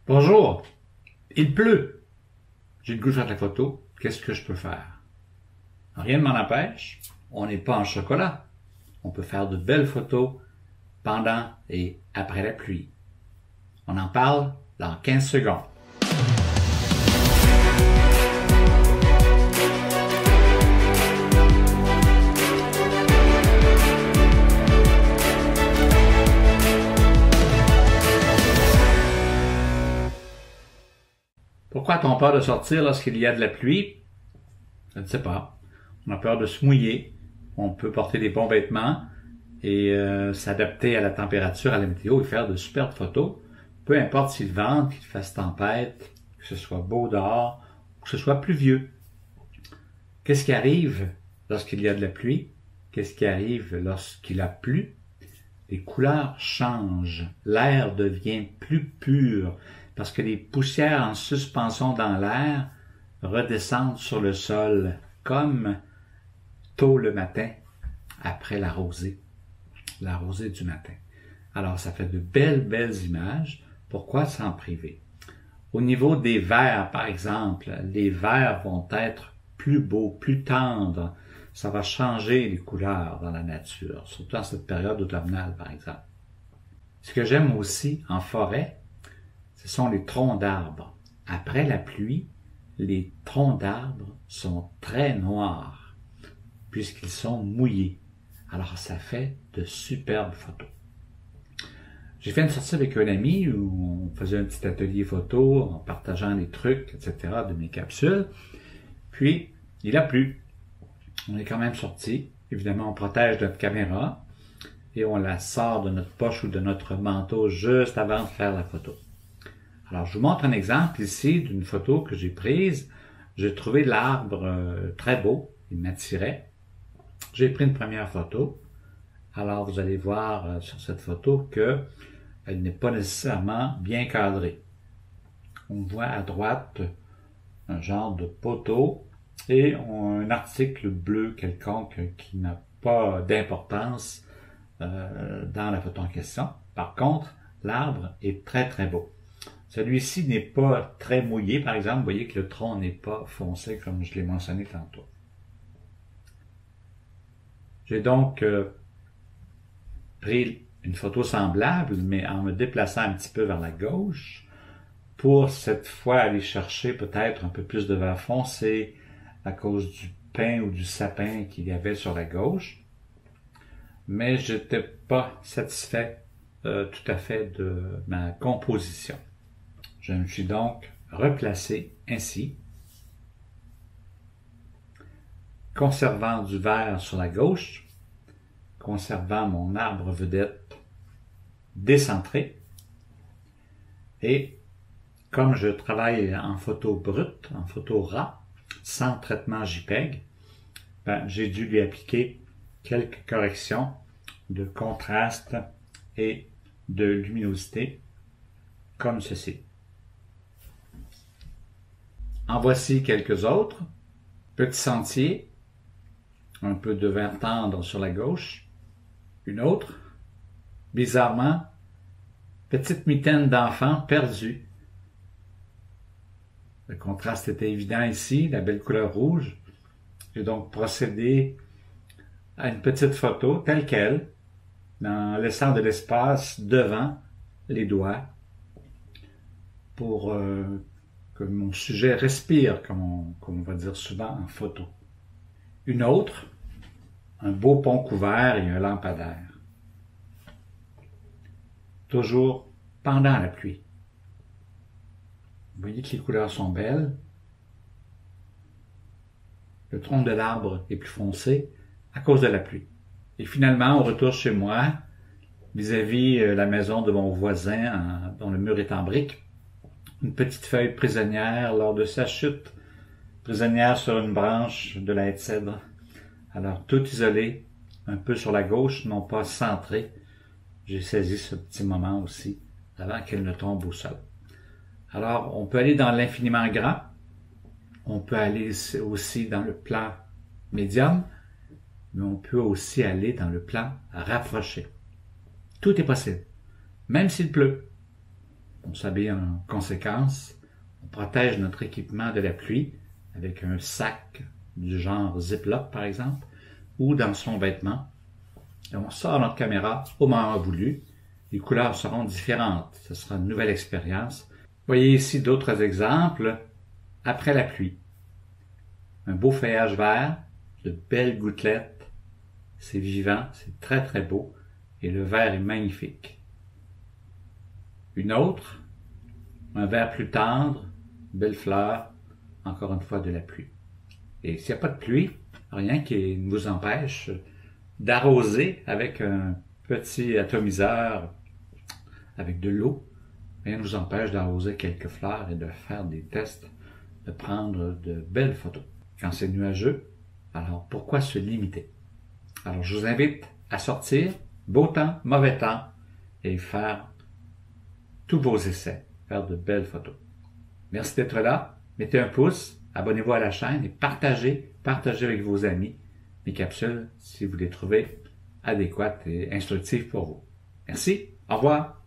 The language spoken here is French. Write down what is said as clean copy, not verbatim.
Bonjour, il pleut. J'ai le goût de faire de la photo. Qu'est-ce que je peux faire? Rien ne m'en empêche. On n'est pas en chocolat. On peut faire de belles photos pendant et après la pluie. On en parle dans 15 secondes. Pourquoi a-t-on peur de sortir lorsqu'il y a de la pluie? Je ne sais pas. On a peur de se mouiller. On peut porter des bons vêtements et s'adapter à la température, à la météo et faire de superbes photos. Peu importe s'il vente, qu'il fasse tempête, que ce soit beau dehors ou que ce soit pluvieux. Qu'est-ce qui arrive lorsqu'il y a de la pluie? Qu'est-ce qui arrive lorsqu'il a plu? Les couleurs changent. L'air devient plus pur parce que les poussières en suspension dans l'air redescendent sur le sol comme tôt le matin après la rosée du matin. Alors ça fait de belles images. Pourquoi s'en priver? Au niveau des verts, par exemple, les verts vont être plus beaux, plus tendres. Ça va changer les couleurs dans la nature, surtout en cette période automnale, par exemple. Ce que j'aime aussi en forêt, ce sont les troncs d'arbres. Après la pluie, les troncs d'arbres sont très noirs, puisqu'ils sont mouillés. Alors ça fait de superbes photos. J'ai fait une sortie avec un ami où on faisait un petit atelier photo en partageant les trucs, etc. de mes capsules. Puis, il a plu. On est quand même sorti. Évidemment, on protège notre caméra et on la sort de notre poche ou de notre manteau juste avant de faire la photo. Alors, je vous montre un exemple ici d'une photo que j'ai prise. J'ai trouvé l'arbre très beau. Il m'attirait. J'ai pris une première photo. Alors, vous allez voir sur cette photo qu'elle n'est pas nécessairement bien cadrée. On voit à droite un genre de poteau et un article bleu quelconque qui n'a pas d'importance dans la photo en question. Par contre, l'arbre est très beau. Celui-ci n'est pas très mouillé, par exemple. Vous voyez que le tronc n'est pas foncé comme je l'ai mentionné tantôt. J'ai donc pris une photo semblable, mais en me déplaçant un petit peu vers la gauche, pour cette fois aller chercher peut-être un peu plus de vert foncé à cause du pin ou du sapin qu'il y avait sur la gauche. Mais je n'étais pas satisfait tout à fait de ma composition. Je me suis donc replacé ainsi, conservant du vert sur la gauche, conservant mon arbre vedette décentré. Et comme je travaille en photo brute, en photo RAW, sans traitement JPEG, j'ai dû lui appliquer quelques corrections de contraste et de luminosité, comme ceci. En voici quelques autres. Petit sentier, un peu de vert tendre sur la gauche. Une autre, bizarrement, petite mitaine d'enfant perdue. Le contraste était évident ici, la belle couleur rouge. J'ai donc procédé à une petite photo telle qu'elle, en laissant de l'espace devant les doigts pour que mon sujet respire, comme on va dire souvent en photo. Une autre, un beau pont couvert et un lampadaire. Toujours pendant la pluie. Vous voyez que les couleurs sont belles. Le tronc de l'arbre est plus foncé à cause de la pluie. Et finalement, on retourne chez moi, vis-à-vis la maison de mon voisin dont le mur est en briques. Une petite feuille prisonnière lors de sa chute, prisonnière sur une branche de la haie de cèdre. Alors, tout isolé, un peu sur la gauche, non pas centré. J'ai saisi ce petit moment aussi, avant qu'elle ne tombe au sol. Alors, on peut aller dans l'infiniment grand. On peut aller aussi dans le plan médium, mais on peut aussi aller dans le plan rapproché. Tout est possible, même s'il pleut. On s'habille en conséquence. On protège notre équipement de la pluie avec un sac du genre Ziploc, par exemple, ou dans son vêtement. Et on sort notre caméra au moment voulu. Les couleurs seront différentes. Ce sera une nouvelle expérience. Voyez ici d'autres exemples. Après la pluie. Un beau feuillage vert, de belles gouttelettes. C'est vivant, c'est très très beau. Et le vert est magnifique. Une autre, un vert plus tendre, belle fleur, encore une fois de la pluie. Et s'il n'y a pas de pluie, rien qui ne vous empêche d'arroser avec un petit atomiseur avec de l'eau. Rien ne vous empêche d'arroser quelques fleurs et de faire des tests, de prendre de belles photos. Quand c'est nuageux, alors pourquoi se limiter? Alors je vous invite à sortir, beau temps, mauvais temps, et faire tous vos essais, faire de belles photos. Merci d'être là, mettez un pouce, abonnez-vous à la chaîne et partagez avec vos amis mes capsules si vous les trouvez adéquates et instructives pour vous. Merci, au revoir.